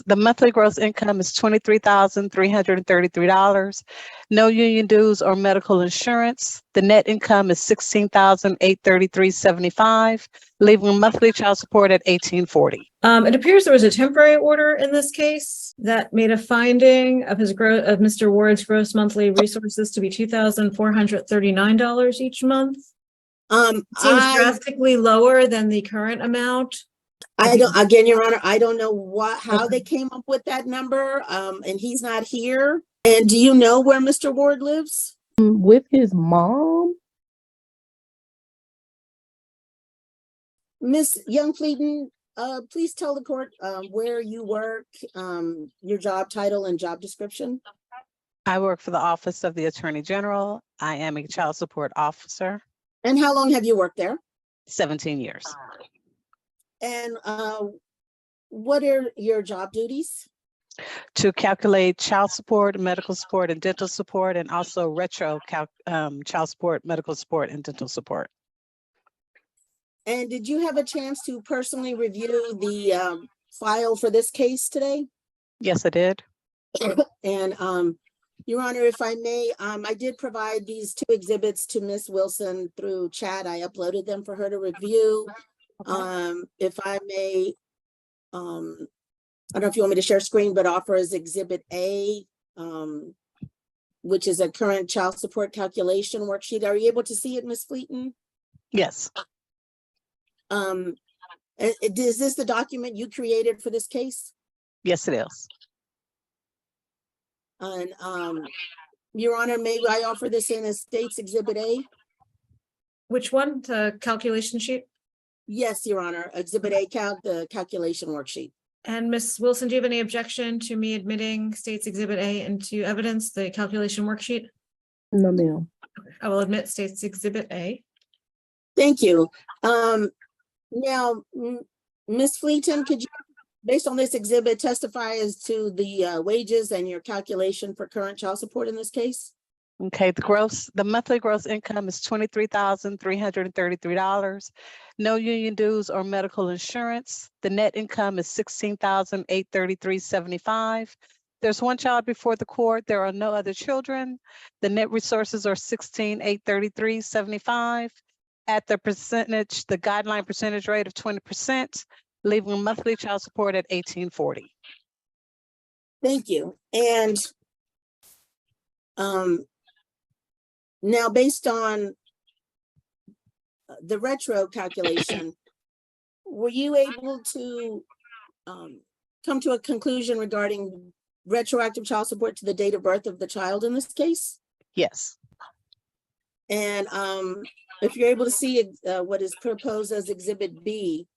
The monthly gross income is $23,333. No union dues or medical insurance. The net income is $16,833.75, leaving monthly child support at $1,840. It appears there was a temporary order in this case that made a finding of Mr. Ward's gross monthly resources to be $2,439 each month. Seems drastically lower than the current amount. Again, Your Honor, I don't know how they came up with that number. And he's not here. And do you know where Mr. Ward lives? With his mom. Miss Young Cleeton, please tell the court where you work, your job title and job description. I work for the Office of the Attorney General. I am a child support officer. And how long have you worked there? 17 years. And what are your job duties? To calculate child support, medical support, and dental support, and also child support, medical support, and dental support. And did you have a chance to personally review the file for this case today? Yes, I did. And Your Honor, if I may, I did provide these two exhibits to Miss Wilson through chat. I uploaded them for her to review. If I may, I don't know if you want me to share screen, but offer as Exhibit A, which is a current child support calculation worksheet. Are you able to see it, Miss Cleeton? Yes. Is this the document you created for this case? Yes, it is. And Your Honor, may I offer this in as State's Exhibit A? Which one? The calculation sheet? Yes, Your Honor. Exhibit A, the calculation worksheet. And Ms. Wilson, do you have any objection to me admitting State's Exhibit A into evidence, the calculation worksheet? No, ma'am. I will admit State's Exhibit A. Thank you. Now, Ms. Cleeton, could you, based on this exhibit, testify as to the wages and your calculation for current child support in this case? Okay, the monthly gross income is $23,333. No union dues or medical insurance. The net income is $16,833.75. There's one child before the court. There are no other children. The net resources are $16,833.75. At the guideline percentage rate of 20%, leaving monthly child support at $1,840. Thank you. And now, based on the retro calculation, were you able to come to a conclusion regarding retroactive child support to the date of birth of the child in this case? Yes. And if you're able to see what is proposed as Exhibit B,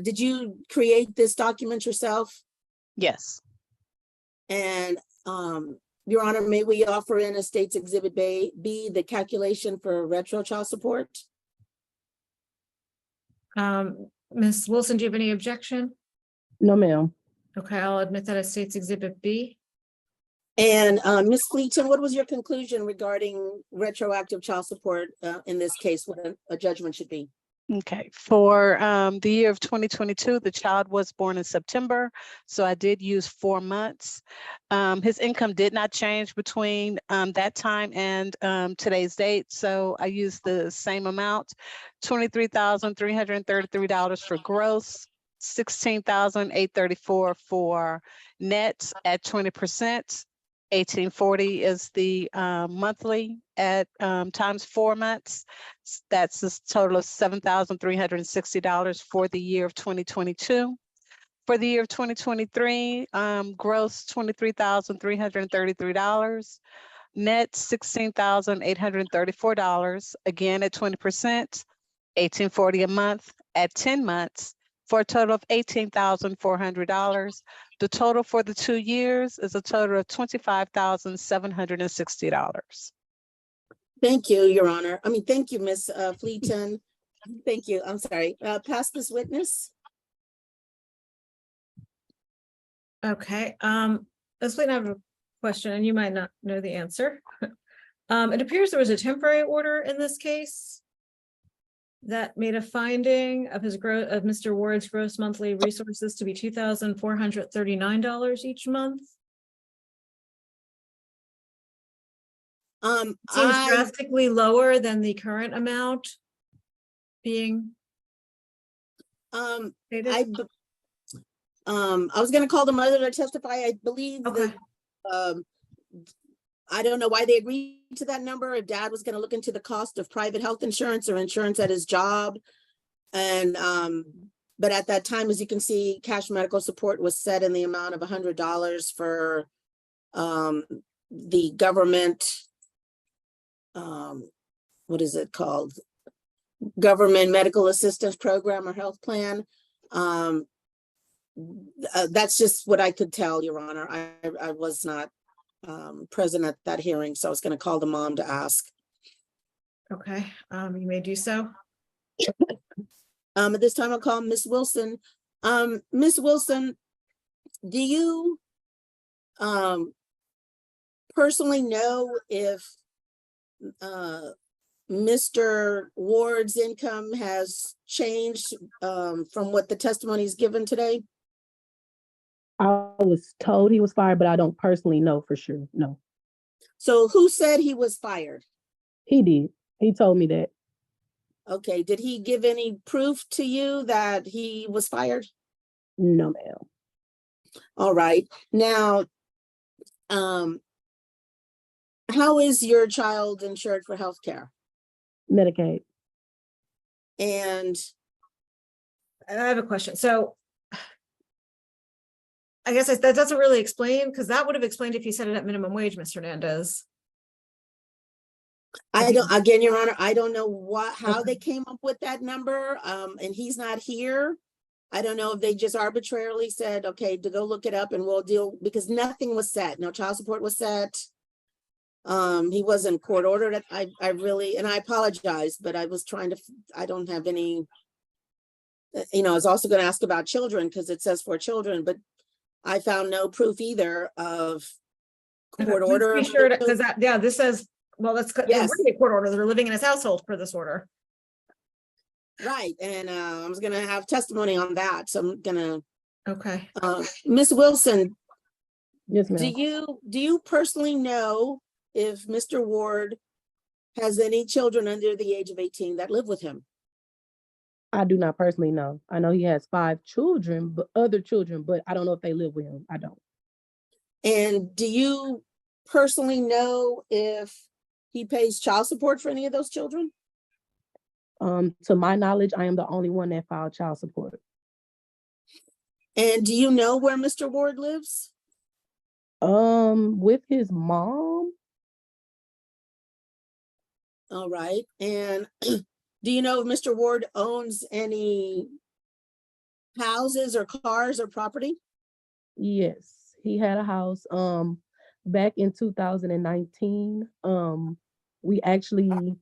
did you create this document yourself? Yes. And Your Honor, may we offer in a State's Exhibit B the calculation for retro child support? Ms. Wilson, do you have any objection? No, ma'am. Okay, I'll admit that as State's Exhibit B. And Ms. Cleeton, what was your conclusion regarding retroactive child support in this case, what a judgment should be? Okay, for the year of 2022, the child was born in September, so I did use 4 months. His income did not change between that time and today's date, so I used the same amount, $23,333 for gross, $16,834 for net at 20%. $1,840 is the monthly at times 4 months. That's a total of $7,360 for the year of 2022. For the year of 2023, gross $23,333, net $16,834, again at 20%, $1,840 a month at 10 months, for a total of $18,400. The total for the 2 years is a total of $25,760. Thank you, Your Honor. Thank you, Ms. Cleeton. Thank you. I'm sorry. Pass this witness. Okay. Ms. Cleeton, I have a question, and you might not know the answer. It appears there was a temporary order in this case. that made a finding of of Mr. Ward's gross monthly resources to be $2,439 each month. Seems I, drastically lower than the current amount being stated. I was gonna call the mother to testify. I believe Okay, that, I don't know why they agreed to that number. If dad was gonna look into the cost of private health insurance or insurance at his job. And, but at that time, as you can see, cash medical support was set in the amount of $100 for, the government, what is it called? Government Medical Assistance Program or Health Plan. That's just what I could tell, Your Honor. I was not present at that hearing, so I was going to call the mom to ask. okay, you may do so. At this time, I'll call Miss Wilson. Miss Wilson, do you personally know if Mr. Ward's income has changed from what the testimony is given today? I was told he was fired, but I don't personally know for sure. No, So who said he was fired? he did. He told me that. Okay, did he give any proof to you that he was fired? No, ma'am. All right, now, how is your child insured for healthcare? Medicaid. And I have a question. So I guess that doesn't really explain, because that would have explained if you set it at minimum wage, Mr. Nandez. I don't, again, Your Honor, I don't know how they came up with that number, and he's not here. I don't know if they just arbitrarily said, okay, to go look it up and we'll deal, because nothing was set, no child support was set. He wasn't court ordered. I really, and I apologize, but I was trying to, I don't have any, I was also going to ask about children because it says for children, but I found no proof either of court order. Be sure, because that, yeah, this says, well, that's Yes. a court order. They're living in his household per this order. Right, and I was gonna have testimony on that, so I'm gonna, Okay. Miss Wilson, Yes, do ma'am. you personally know if Mr. Ward has any children under the age of 18 that live with him? I do not personally know. I know he has 5 children, but other children, but I don't know if they live with him. I don't. And do you personally know if he pays child support for any of those children? To my knowledge, I am the only one that filed child support. And do you know where Mr. Ward lives? With his mom. All right, and do you know if Mr. Ward owns any houses or cars or property? Yes, he had a house. Back in 2019. We actually,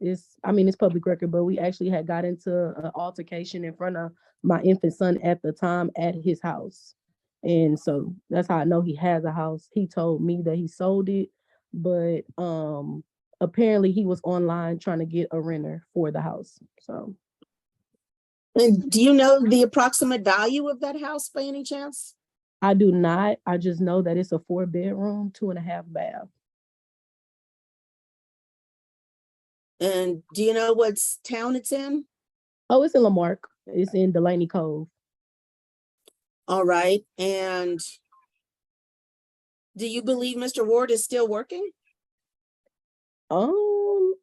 it's public record, but we actually had got into an altercation in front of my infant son at the time at his house. And so that's how I know he has a house. He told me that he sold it, but apparently he was online trying to get a renter for the house. So And do you know the approximate value of that house by any chance? I do not. I just know that it's a 4-bedroom, 2.5 bath. And do you know what town it's in? Oh, it's in Lamarck. It's in Delaney Cove. All right, and do you believe Mr. Ward is still working? To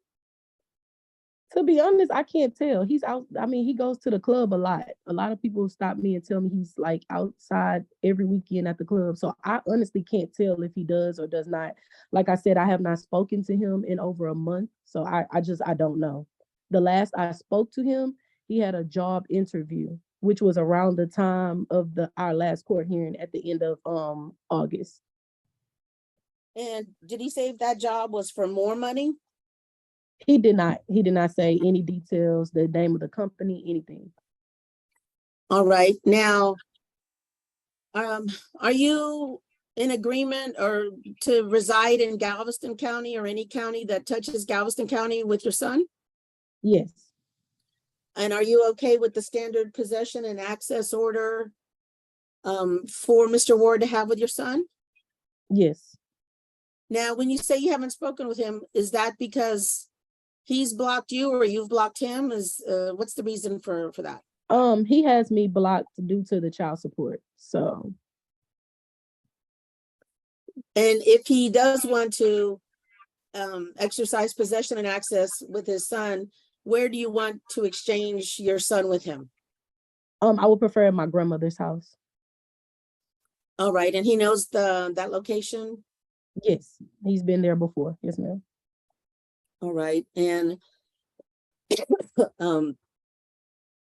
be honest, I can't tell. He's out. He goes to the club a lot. A lot of people stop me and tell me he's like outside every weekend at the club. So I honestly can't tell if he does or does not. Like I said, I have not spoken to him in over a month. So I don't know. The last I spoke to him, he had a job interview, which was around the time of our last court hearing at the end of August. And did he say if that job was for more money? He did not say any details, the name of the company, anything. All right, now, are you in agreement or to reside in Galveston County or any county that touches Galveston County with your son? Yes. And are you okay with the standard possession and access order for Mr. Ward to have with your son? Yes. Now, when you say you haven't spoken with him, is that because he's blocked you or you've blocked him? What's the reason for that? He has me blocked due to the child support. So. And if he does want to exercise possession and access with his son, where do you want to exchange your son with him? I would prefer at my grandmother's house. All right, and he knows that location? Yes, he's been there before. Yes, ma'am. All right, and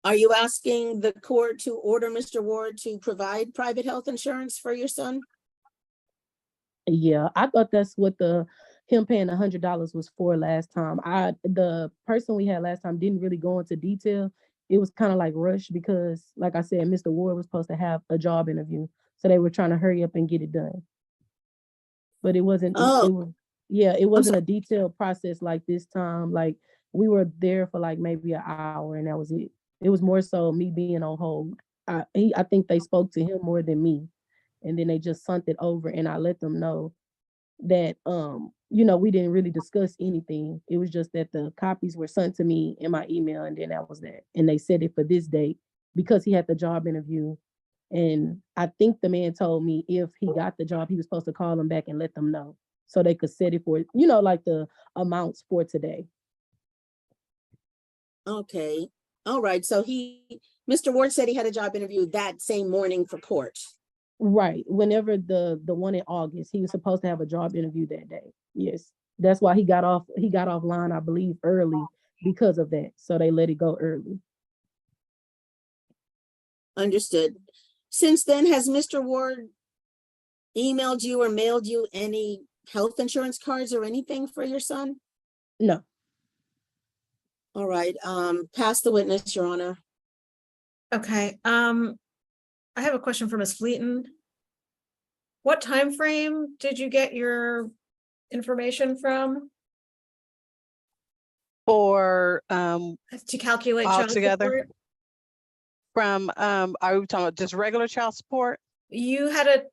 are you asking the court to order Mr. Ward to provide private health insurance for your son? Yeah, I thought that's what him paying $100 was for last time. The person we had last time didn't really go into detail. It was kind of like rushed because, like I said, Mr. Ward was supposed to have a job interview, so they were trying to hurry up and get it done. But it wasn't. It wasn't a detailed process like this time. Like we were there for like maybe an hour, and that was it. It was more so me being on hold. I think they spoke to him more than me. And then they just sent it over, and I let them know that we didn't really discuss anything. It was just that the copies were sent to me in my email, and then that was that. And they said it for this date because he had the job interview. And I think the man told me if he got the job, he was supposed to call them back and let them know so they could set it for, like the amounts for today. Okay. All right. So Mr. Ward said he had a job interview that same morning for court. Right. Whenever the one in August, he was supposed to have a job interview that day. Yes. That's why he got offline, I believe, early because of that. So they let it go early. Understood. Since then, has Mr. Ward emailed you or mailed you any health insurance cards or anything for your son? No. All right. Pass the witness, Your Honor. Okay. I have a question for Ms. Cleeton. What time frame did you get your information from For to calculate all child together? support? From are we talking about just regular child support? You had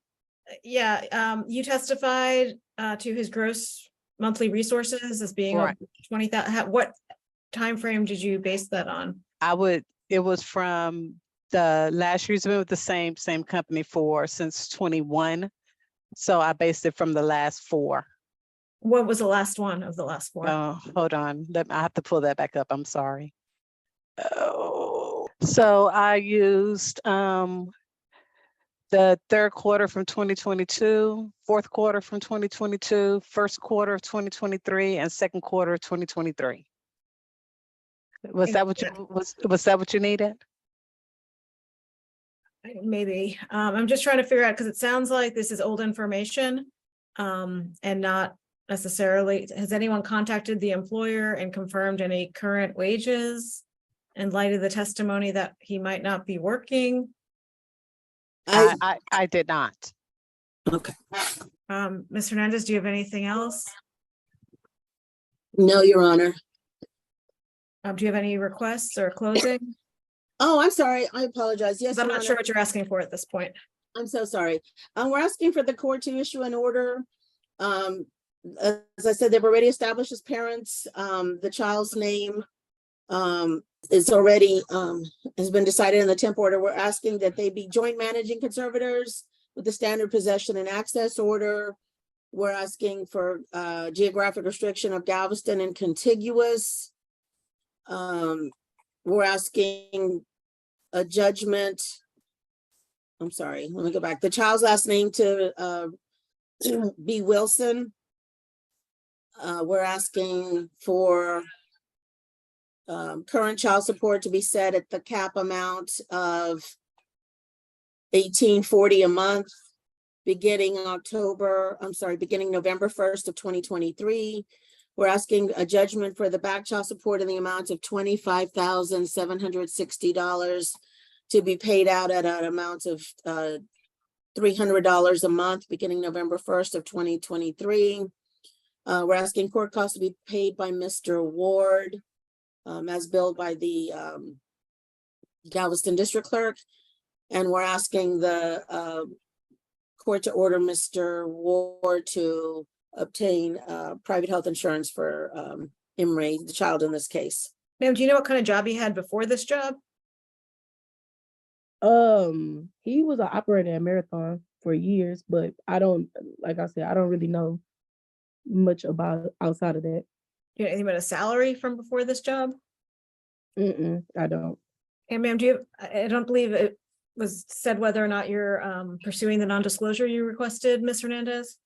you testified to his gross monthly resources as being Right. 20,000. What time frame did you base that on? It was from the last year's been with the same company since 21. So I based it from the last 4. What was the last one of the last 4? Oh, hold on. I have to pull that back up. I'm sorry. Oh, so I used the 3rd quarter from 2022, 4th quarter from 2022, 1st quarter of 2023, and 2nd quarter of 2023. Was that what you needed? Maybe. I'm just trying to figure out because it sounds like this is old information and not necessarily. Has anyone contacted the employer and confirmed any current wages in light of the testimony that he might not be working? I did not. Okay. Ms. Hernandez, do you have anything else? No, Your Honor. Do you have any requests or closing? Oh, I'm sorry. I apologize. Yes, I'm Your not Honor. sure what you're asking for at this point. I'm so sorry. We're asking for the court to issue an order. As I said, they've already established as parents. The child's name is already has been decided in the temp order. We're asking that they be joint managing conservators with the standard possession and access order. We're asking for geographic restriction of Galveston and contiguous. We're asking a judgment. I'm sorry, let me go back. The child's last name to be Wilson. We're asking for current child support to be set at the cap amount of $18.40 a month, beginning November 1st of 2023. We're asking a judgment for the back child support in the amount of $25,760 to be paid out at an amount of $300 a month, beginning November 1st of 2023. We're asking court costs to be paid by Mr. Ward. as billed by the Galveston District Clerk. And we're asking the court to order Mr. Ward to obtain private health insurance for Imre, the child in this case. Ma'am, do you know what kind of job he had before this job? He was an operator at Marathon for years, but I don't, like I said, I don't really know much about outside of that. Do you know anything about a salary from before this job? I don't. And ma'am, do you, I don't believe it was said whether or not you're pursuing the non-disclosure you requested, Ms. Hernandez?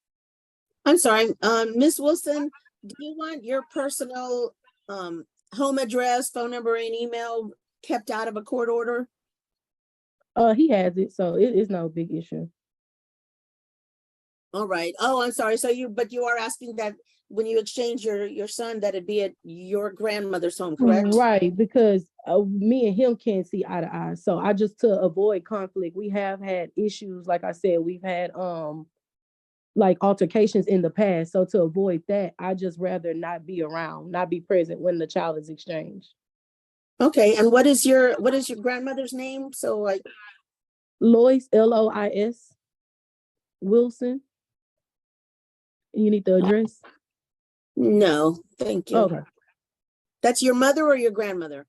I'm sorry, Ms. Wilson, do you want your personal home address, phone number, and email kept out of a court order? He has it, so it is no big issue. All right. Oh, I'm sorry. So but you are asking that when you exchange your son, that it be at your grandmother's home, correct? Right, because me and him can't see eye to eye. So I just, to avoid conflict, we have had issues. Like I said, we've had like altercations in the past. So to avoid that, I just rather not be around, not be present when the child is exchanged. Okay. And what is your grandmother's name? So like Lois, Lois Wilson. You need the address? no, thank you. Okay. That's your mother or your grandmother?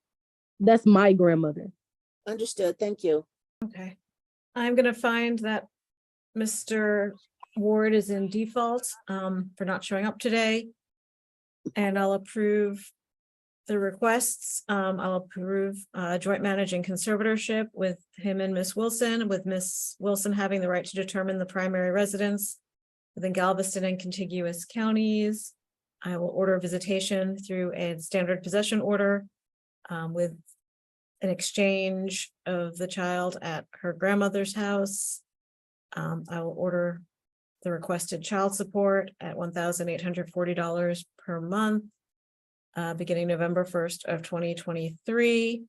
That's my grandmother. Understood. Thank you. Okay. I'm gonna find that Mr. Ward is in default for not showing up today. And I'll approve the requests. I'll approve joint managing conservatorship with him and Miss Wilson, with Miss Wilson having the right to determine the primary residence within Galveston and contiguous counties. I will order visitation through a standard possession order with an exchange of the child at her grandmother's house. I will order the requested child support at $1,840 per month, beginning November 1st of 2023.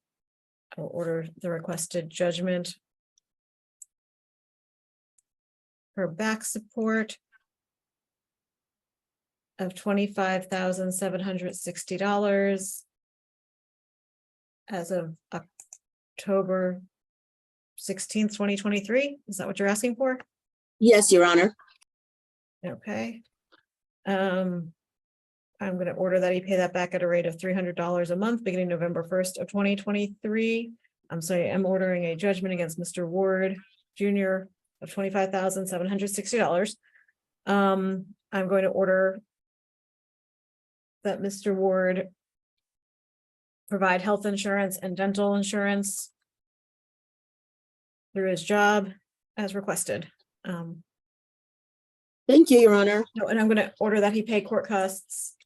I will order the requested judgment for back support of $25,760 as of October 16th, 2023. Is that what you're asking for? Yes, Your Honor. Okay. I'm going to order that he pay that back at a rate of $300 a month beginning November 1st of 2023. I'm sorry, I'm ordering a judgment against Mr. Ward Jr. of $25,760. I'm going to order that Mr. Ward provide health insurance and dental insurance through his job as requested. Thank you, Your Honor. No, and I'm going to order that he pay court costs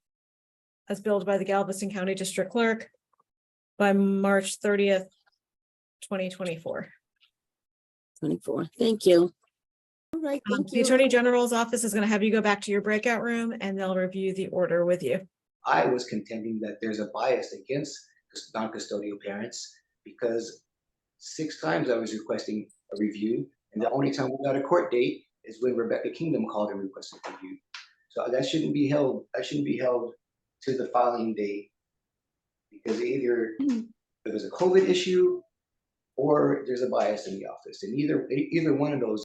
as billed by the Galveston County District Clerk by March 30th, 2024. 24. Thank you. All right, thank The you. Attorney General's office is going to have you go back to your breakout room and they'll review the order with you. I was contending that there's a bias against non-custodial parents because 6 times I was requesting a review, and the only time we got a court date is when Rebecca Kingdom called and requested a review. So that shouldn't be held. That shouldn't be held to the filing date because either there was a COVID issue or there's a bias in the office, and either one of those